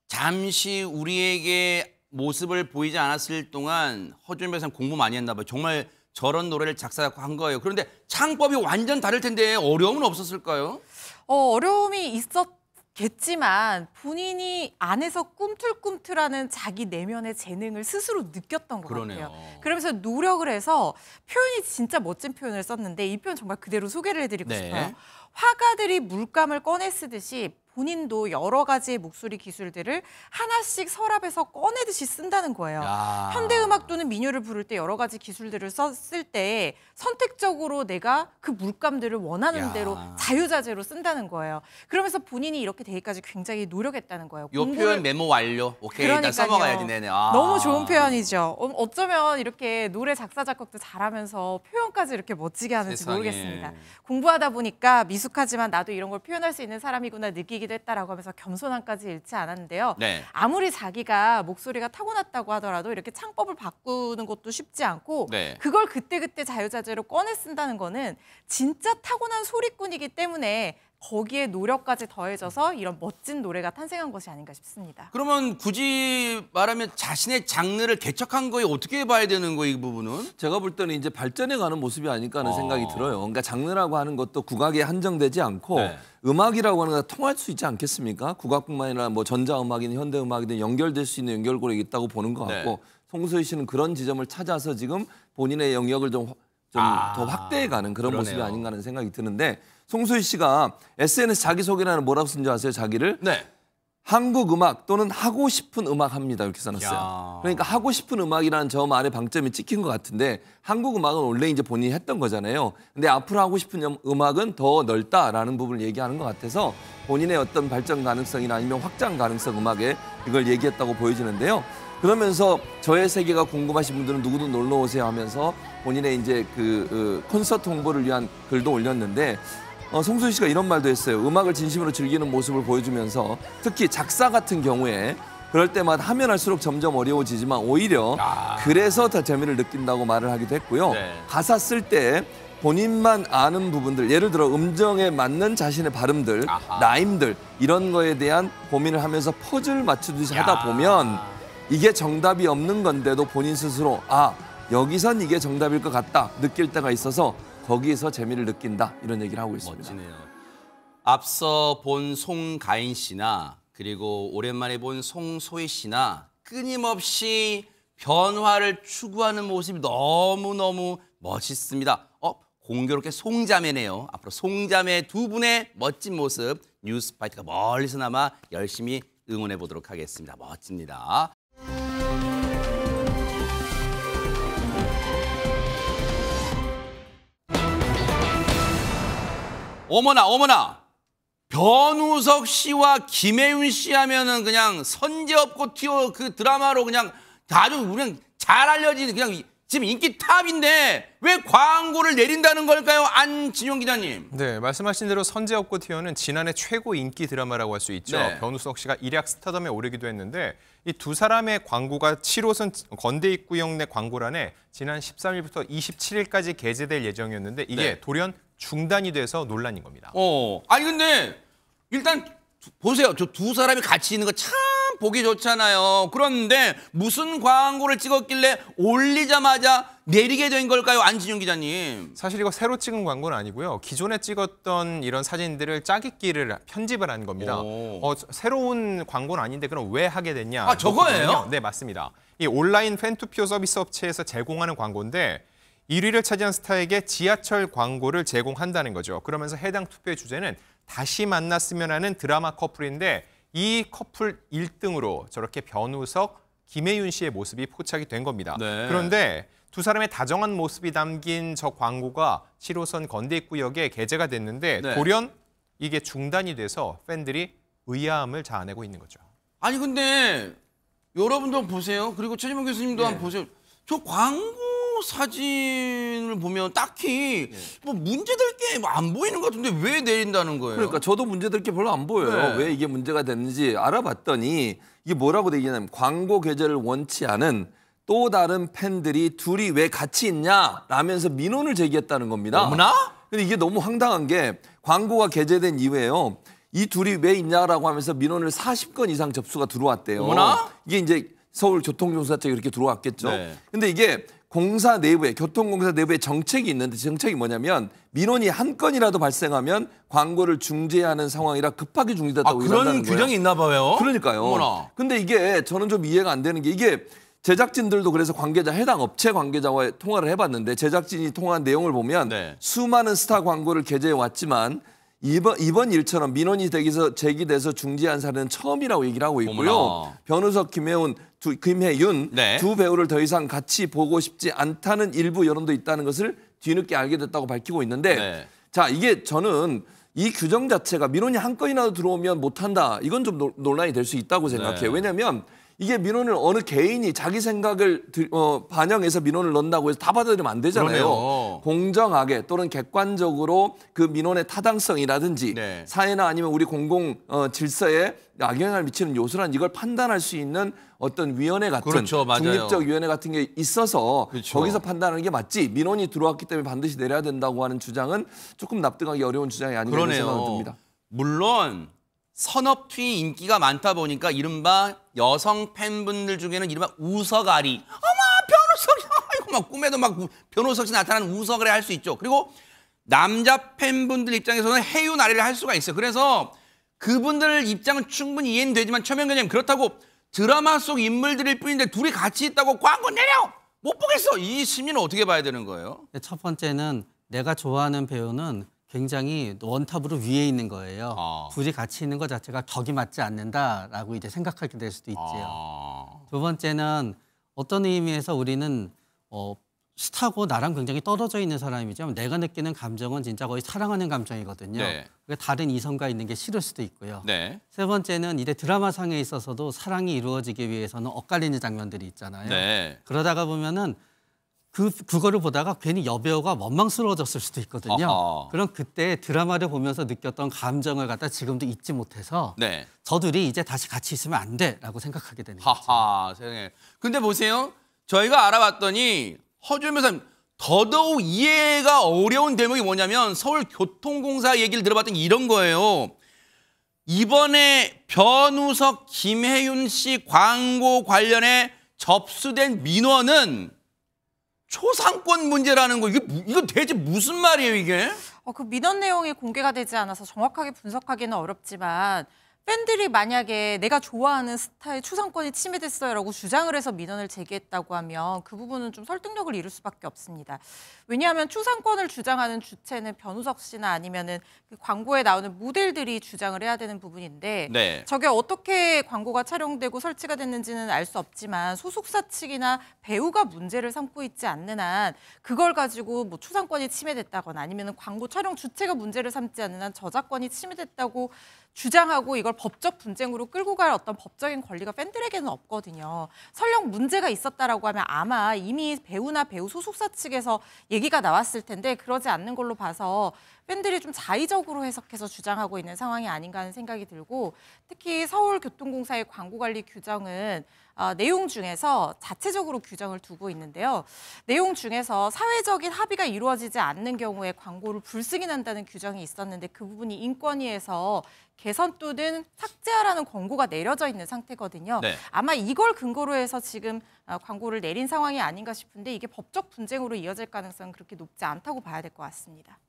잠시 우리에게 모습을 보이지 않았을 동안 허준 배우는 공부 많이 했나 봐요. 정말 저런 노래를 작사한 거예요. 그런데 창법이 완전 다를 텐데 어려움은 없었을까요? 어려움이 있었겠지만 본인이 안에서 꿈틀꿈틀하는 자기 내면의 재능을 스스로 느꼈던 것 같아요. 그러면서 노력을 해서 표현이 진짜 멋진 표현을 썼는데 이 표현 정말 그대로 소개를 해드리고 싶어요. 화가들이 물감을 꺼내 쓰듯이 본인도 여러 가지의 목소리 기술들을 하나씩 서랍에서 꺼내듯이 쓴다는 거예요. 야. 현대음악 또는 민요를 부를 때 여러 가지 기술들을 썼을 때 선택적으로 내가 그 물감들을 원하는 야. 대로 자유자재로 쓴다는 거예요. 그러면서 본인이 이렇게 되기까지 굉장히 노력했다는 거예요. 요 표현 메모 완료. 오케이, 일단 그러니까요. 써먹어야지. 네네. 아. 너무 좋은 표현이죠. 어쩌면 이렇게 노래 작사 작곡도 잘하면서 표현까지 이렇게 멋지게 하는지 세상에. 모르겠습니다. 공부하다 보니까 미숙하지만 나도 이런 걸 표현할 수 있는 사람이구나 느끼기도 했다라고 하면서 겸손함까지 잃지 않았는데요. 네. 아무리 자기가 목소리가 타고났다고 하더라도 이렇게 창법을 바꾸는 것도 쉽지 않고 네. 그걸 그때그때 자유자재로 꺼내 쓴다는 거는 진짜 타고난 소리꾼이기 때문에 거기에 노력까지 더해져서 이런 멋진 노래가 탄생한 것이 아닌가 싶습니다. 그러면 굳이 말하면 자신의 장르를 개척한 거에 어떻게 봐야 되는 거예요, 이 부분은? 제가 볼 때는 이제 발전해가는 모습이 아닐까 하는 생각이 들어요. 그러니까 장르라고 하는 것도 국악에 한정되지 않고 네. 음악이라고 하는 거 통할 수 있지 않겠습니까? 국악뿐만 아니라 뭐 전자음악이든 현대음악이든 연결될 수 있는 연결고리가 있다고 보는 것 같고 네. 송소희 씨는 그런 지점을 찾아서 지금 본인의 영역을 좀 더 확대해가는 그런 그러네요. 모습이 아닌가 하는 생각이 드는데 송소희 씨가 SNS 자기소개라는 뭐라고 쓴 줄 아세요? 자기를? 네. 한국 음악 또는 하고 싶은 음악 합니다. 이렇게 써놨어요. 야. 그러니까 하고 싶은 음악이라는 점 안에 방점이 찍힌 것 같은데 한국 음악은 원래 이제 본인이 했던 거잖아요. 근데 앞으로 하고 싶은 음악은 더 넓다라는 부분을 얘기하는 것 같아서 본인의 어떤 발전 가능성이나 아니면 확장 가능성 음악에 이걸 얘기했다고 보여지는데요. 그러면서 저의 세계가 궁금하신 분들은 누구든 놀러 오세요 하면서 본인의 이제 그 콘서트 홍보를 위한 글도 올렸는데 송소희 씨가 이런 말도 했어요. 음악을 진심으로 즐기는 모습을 보여주면서 특히 작사 같은 경우에 그럴 때마다 하면 할수록 점점 어려워지지만 오히려 그래서 더 재미를 느낀다고 말을 하기도 했고요. 네. 가사 쓸 때 본인만 아는 부분들, 예를 들어 음정에 맞는 자신의 발음들, 라임들 이런 거에 대한 고민을 하면서 퍼즐 맞추듯이 하다 보면 이게 정답이 없는 건데도 본인 스스로 여기선 이게 정답일 것 같다 느낄 때가 있어서 거기에서 재미를 느낀다 이런 얘기를 하고 있습니다. 멋지네요. 앞서 본 송가인 씨나 그리고 오랜만에 본 송소희 씨나 끊임없이 변화를 추구하는 모습이 너무너무 멋있습니다. 공교롭게 송자매네요. 앞으로 송자매 두 분의 멋진 모습 뉴스파이트가 멀리서나마 열심히 응원해 보도록 하겠습니다. 멋집니다. 어머나 변우석 씨와 김혜윤 씨 하면은 그냥 선제업고 튀어 그 드라마로 그냥 아주 그냥 잘 알려진 그냥 지금 인기 탑인데 왜 광고를 내린다는 걸까요? 안진용 기자님. 네, 말씀하신 대로 선제업고 튀어는 지난해 최고 인기 드라마라고 할 수 있죠. 네. 변우석 씨가 일약 스타덤에 오르기도 했는데 이 두 사람의 광고가 7호선 건대 입구역 내 광고란에 지난 13일부터 27일까지 게재될 예정이었는데 이게 네. 돌연 중단이 돼서 논란인 겁니다. 아니 근데 일단 보세요. 저 두 사람이 같이 있는 거 참 보기 좋잖아요. 그런데 무슨 광고를 찍었길래 올리자마자 내리게 된 걸까요? 안진용 기자님. 사실 이거 새로 찍은 광고는 아니고요. 기존에 찍었던 이런 사진들을 짜깁기를 편집을 한 겁니다. 새로운 광고는 아닌데 그럼 왜 하게 됐냐? 저거예요? 네, 맞습니다. 이 온라인 팬투표 서비스 업체에서 제공하는 광고인데 1위를 차지한 스타에게 지하철 광고를 제공한다는 거죠. 그러면서 해당 투표의 주제는 다시 만났으면 하는 드라마 커플인데 이 커플 1등으로 저렇게 변우석, 김혜윤 씨의 모습이 포착이 된 겁니다. 네. 그런데 두 사람의 다정한 모습이 담긴 저 광고가 7호선 건대 입구역에 게재가 됐는데 네. 돌연 이게 중단이 돼서 팬들이 의아함을 자아내고 있는 거죠. 아니 근데 여러분도 보세요. 그리고 최진봉 교수님도 한번 보세요. 저 광고 사진을 보면 딱히 뭐 문제될 게 안 보이는 것 같은데 왜 내린다는 거예요? 그러니까 저도 문제될 게 별로 안 보여요. 네. 왜 이게 문제가 됐는지 알아봤더니 이게 뭐라고 돼 있냐면 광고 게재를 원치 않은 또 다른 팬들이 둘이 왜 같이 있냐 라면서 민원을 제기했다는 겁니다. 어머나? 근데 이게 너무 황당한 게 광고가 게재된 이후에요. 이 둘이 왜 있냐라고 하면서 민원을 40건 이상 접수가 들어왔대요. 어머나? 이게 이제 서울교통공사청에 이렇게 들어왔겠죠. 네. 근데 이게 공사 내부에 교통공사 내부에 정책이 있는데 정책이 뭐냐면 민원이 한 건이라도 발생하면 광고를 중지하는 상황이라 급하게 중지됐다고 그런 이런다는 거예요. 규정이 있나 봐요. 그러니까요. 어머나. 근데 이게 저는 좀 이해가 안 되는 게 이게 제작진들도 그래서 관계자 해당 업체 관계자와 통화를 해봤는데 제작진이 통화한 내용을 보면 네. 수많은 스타 광고를 게재해 왔지만 이번 일처럼 민원이 제기돼서 중지한 사례는 처음이라고 얘기를 하고 있고요. 어머나. 변우석, 김혜윤 네. 두 배우를 더 이상 같이 보고 싶지 않다는 일부 여론도 있다는 것을 뒤늦게 알게 됐다고 밝히고 있는데 네. 자, 이게 저는 이 규정 자체가 민원이 한 건이라도 들어오면 못한다. 이건 좀 논란이 될 수 있다고 생각해요. 네. 왜냐하면 이게 민원을 어느 개인이 자기 생각을 반영해서 민원을 넣는다고 해서 다 받아들이면 안 되잖아요. 그러네요. 공정하게 또는 객관적으로 그 민원의 타당성이라든지 네. 사회나 아니면 우리 공공 질서에 악영향을 미치는 요소란 이걸 판단할 수 있는 어떤 위원회 같은 그렇죠, 맞아요. 중립적 위원회 같은 게 있어서 그렇죠. 거기서 판단하는 게 맞지 민원이 들어왔기 때문에 반드시 내려야 된다고 하는 주장은 조금 납득하기 어려운 주장이 아닌가 이런 생각이 듭니다. 물론 선업투이 인기가 많다 보니까 이른바 여성 팬분들 중에는 이른바 우석아리 변호석 아이고 막 꿈에도 막 변호석 씨 나타나는 우석아리 할 수 있죠. 그리고 남자 팬분들 입장에서는 해유나리를 할 수가 있어요. 그래서 그분들 입장은 충분히 이해는 되지만 최명근님 그렇다고 드라마 속 인물들일 뿐인데 둘이 같이 있다고 광고 내려 못 보겠어. 이 심리는 어떻게 봐야 되는 거예요? 첫 번째는 내가 좋아하는 배우는 굉장히 원탑으로 위에 있는 거예요. 둘이 같이 있는 것 자체가 격이 맞지 않는다라고 이제 생각하게 될 수도 있죠. 두 번째는 어떤 의미에서 우리는 스타고 나랑 굉장히 떨어져 있는 사람이죠. 내가 느끼는 감정은 진짜 거의 사랑하는 감정이거든요. 네. 그러니까 다른 이성과 있는 게 싫을 수도 있고요. 네. 세 번째는 이제 드라마상에 있어서도 사랑이 이루어지기 위해서는 엇갈리는 장면들이 있잖아요. 네. 그러다가 보면은 그거를 보다가 괜히 여배우가 원망스러워졌을 수도 있거든요. 아하. 그럼 그때 드라마를 보면서 느꼈던 감정을 갖다 지금도 잊지 못해서 네. 저들이 이제 다시 같이 있으면 안 돼라고 생각하게 되는 거죠. 하하 세상에. 근데 보세요. 저희가 알아봤더니 허준 변호사님 더더욱 이해가 어려운 대목이 뭐냐면 서울교통공사 얘기를 들어봤더니 이런 거예요. 이번에 변우석, 김혜윤 씨 광고 관련해 접수된 민원은 초상권 문제라는 거. 이거 대체 무슨 말이에요, 이게? 그 민원 내용이 공개가 되지 않아서 정확하게 분석하기는 어렵지만 팬들이 만약에 내가 좋아하는 스타의 초상권이 침해됐어요라고 주장을 해서 민원을 제기했다고 하면 그 부분은 좀 설득력을 잃을 수밖에 없습니다. 왜냐하면 초상권을 주장하는 주체는 변우석 씨나 아니면은 그 광고에 나오는 모델들이 주장을 해야 되는 부분인데 네. 저게 어떻게 광고가 촬영되고 설치가 됐는지는 알 수 없지만 소속사 측이나 배우가 문제를 삼고 있지 않는 한 그걸 가지고 뭐 초상권이 침해됐다거나 아니면 광고 촬영 주체가 문제를 삼지 않는 한 저작권이 침해됐다고 주장하고 이걸 법적 분쟁으로 끌고 갈 어떤 법적인 권리가 팬들에게는 없거든요. 설령 문제가 있었다라고 하면 아마 이미 배우나 배우 소속사 측에서 얘기가 나왔을 텐데 그러지 않는 걸로 봐서 팬들이 좀 자의적으로 해석해서 주장하고 있는 상황이 아닌가 하는 생각이 들고 특히 서울교통공사의 광고관리 규정은 내용 중에서 자체적으로 규정을 두고 있는데요. 내용 중에서 사회적인 합의가 이루어지지 않는 경우에 광고를 불승인한다는 규정이 있었는데 그 부분이 인권위에서 개선 또는 삭제하라는 권고가 내려져 있는 상태거든요. 네. 아마 이걸 근거로 해서 지금 광고를 내린 상황이 아닌가 싶은데 이게 법적 분쟁으로 이어질 가능성은 그렇게 높지 않다고 봐야 될 것 같습니다.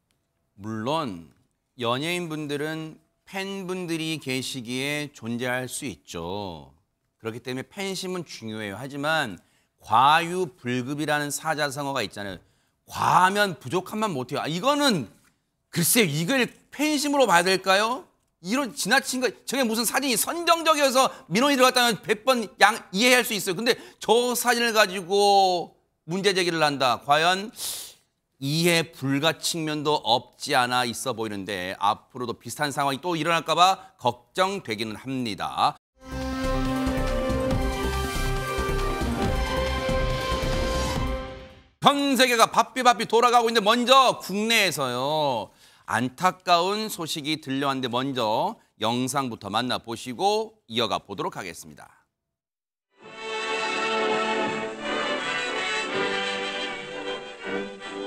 물론 연예인분들은 팬분들이 계시기에 존재할 수 있죠. 그렇기 때문에 팬심은 중요해요. 하지만 과유불급이라는 사자성어가 있잖아요. 과하면 부족하면 못해요. 이거는 글쎄요. 이걸 팬심으로 봐야 될까요? 이런 지나친 거, 저게 무슨 사진이 선정적이어서 민원이 들어갔다면 100번 이해할 수 있어요. 근데 저 사진을 가지고 문제 제기를 한다. 과연 이해 불가 측면도 없지 않아 있어 보이는데 앞으로도 비슷한 상황이 또 일어날까 봐 걱정되기는 합니다. 전 세계가 바삐 돌아가고 있는데 먼저 국내에서요. 안타까운 소식이 들려왔는데 먼저 영상부터 만나보시고 이어가 보도록 하겠습니다.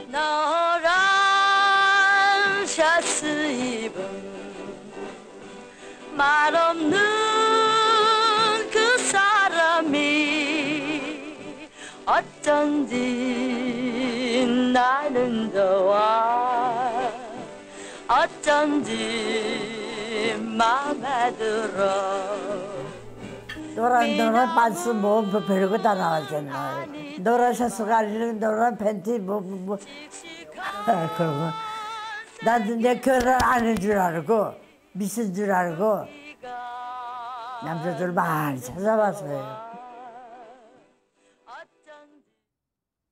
노란 셔츠 입은 말없는 그 사람이 어쩐지 나는 좋아 어쩐지 맘에 들어 노란 반스 뭐 별거 다 나왔잖아. 노란 셔츠가 아니라 노란 팬티 그런 거 나도 내 결혼 안 한 줄 알고 미친 줄 알고 남자들 많이 찾아봤어요.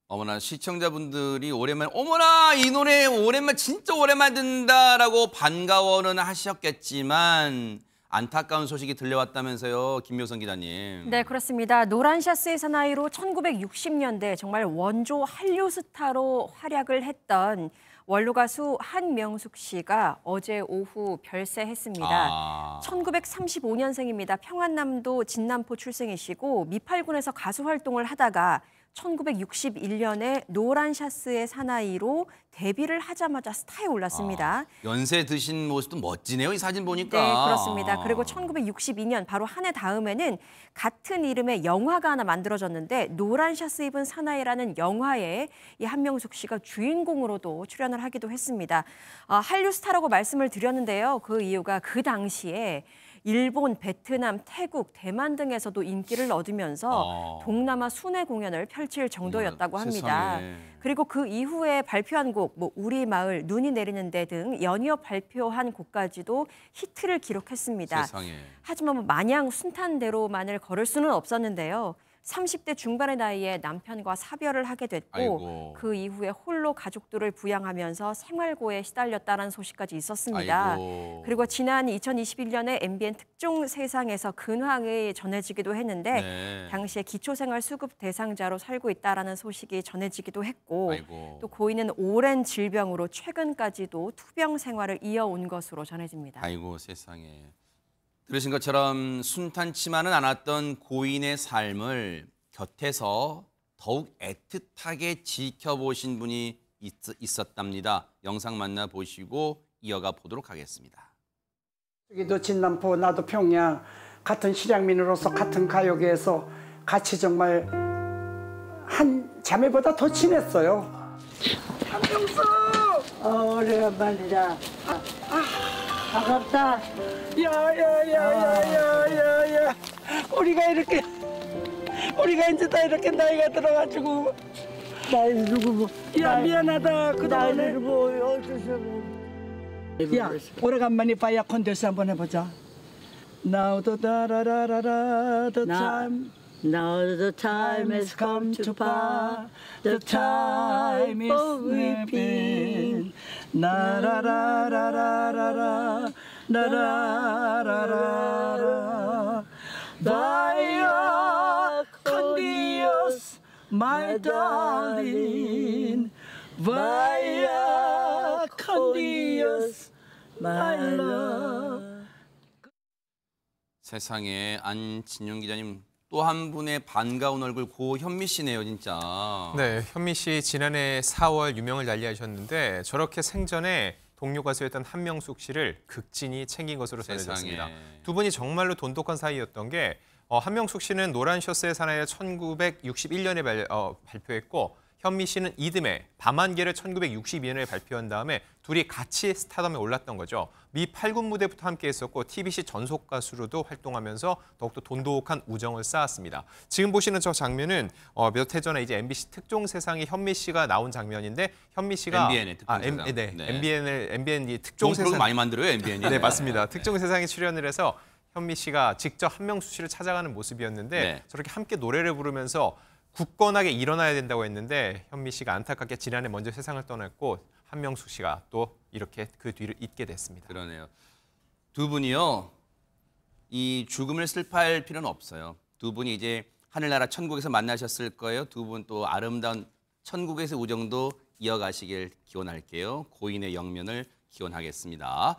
어머나 시청자분들이 오랜만에 어머나 이 노래 오랜만 진짜 오랜만에 듣는다라고 반가워는 하셨겠지만 안타까운 소식이 들려왔다면서요, 김묘선 기자님. 네, 그렇습니다. 노란 샤스의 사나이로 1960년대 정말 원조 한류 스타로 활약을 했던 원로 가수 한명숙 씨가 어제 오후 별세했습니다. 1935년생입니다. 평안남도 진남포 출생이시고 미팔군에서 가수 활동을 하다가 1961년에 노란 샤스의 사나이로 데뷔를 하자마자 스타에 올랐습니다. 연세 드신 모습도 멋지네요, 이 사진 보니까. 네, 그렇습니다. 그리고 1962년 바로 한 해 다음에는 같은 이름의 영화가 하나 만들어졌는데 노란 샤스 입은 사나이라는 영화에 이 한명숙 씨가 주인공으로도 출연을 하기도 했습니다. 한류 스타라고 말씀을 드렸는데요. 그 이유가 그 당시에 일본, 베트남, 태국, 대만 등에서도 인기를 얻으면서 동남아 순회 공연을 펼칠 정도였다고 합니다. 세상에. 그리고 그 이후에 발표한 곡, 우리 마을, 눈이 내리는데 등 연이어 발표한 곡까지도 히트를 기록했습니다. 세상에. 하지만 마냥 순탄대로만을 걸을 수는 없었는데요. 30대 중반의 나이에 남편과 사별을 하게 됐고 아이고. 그 이후에 홀로 가족들을 부양하면서 생활고에 시달렸다는 소식까지 있었습니다. 아이고. 그리고 지난 2021년에 MBN 특종 세상에서 근황이 전해지기도 했는데 네. 당시에 기초생활수급 대상자로 살고 있다는 소식이 전해지기도 했고 아이고. 또 고인은 오랜 질병으로 최근까지도 투병 생활을 이어온 것으로 전해집니다. 아이고 세상에. 들으신 것처럼 순탄치만은 않았던 고인의 삶을 곁에서 더욱 애틋하게 지켜보신 분이 있었답니다. 영상 만나보시고 이어가 보도록 하겠습니다. 여기도 진남포, 나도 평양, 같은 실향민으로서 같은 가요계에서 같이 정말 한 자매보다 더 친했어요. 한명수! 오래간만이다. 반갑다. 야야야야야야야. 우리가 이제 다 이렇게 나이가 들어가지고. 나이 누구 야 미안하다. 그동안에. 야 오래간만에 바이아 콘테스트 한번 해보자. Now the the time. Now the time has come to part. The time is weeping. 나라라라라라라 나라라라라. Vaya con Dios, my darling. Vaya con Dios, my love. 세상에 안진용 기자님 또 한 분의 반가운 얼굴 고현미 씨네요, 진짜. 네, 현미 씨 지난해 4월 유명을 달리하셨는데 저렇게 생전에 동료 가수였던 한명숙 씨를 극진히 챙긴 것으로 전해졌습니다. 두 분이 정말로 돈독한 사이였던 게 한명숙 씨는 노란 셔츠의 사나이를 1961년에 발표했고 현미 씨는 이듬해 밤안개를 1962년에 발표한 다음에 둘이 같이 스타덤에 올랐던 거죠. 미 8군 무대부터 함께 했었고 TBC 전속 가수로도 활동하면서 더욱더 돈독한 우정을 쌓았습니다. 지금 보시는 저 장면은 몇 해 전에 이제 MBC 특종 세상에 현미 씨가 나온 장면인데 현미 씨가 MBN의 특종 세상. 네. 네. MBN 특종 세상 많이 만들어요, MBN이. 네, 맞습니다. 특종 세상에 출연을 해서 현미 씨가 직접 한명숙 씨를 찾아가는 모습이었는데 네. 저렇게 함께 노래를 부르면서 굳건하게 일어나야 된다고 했는데 현미 씨가 안타깝게 지난해 먼저 세상을 떠났고 한명숙 씨가 또 이렇게 그 뒤를 잇게 됐습니다. 그러네요. 두 분이요. 이 죽음을 슬퍼할 필요는 없어요. 두 분이 이제 하늘나라 천국에서 만나셨을 거예요. 두 분 또 아름다운 천국에서의 우정도 이어가시길 기원할게요. 고인의 영면을 기원하겠습니다.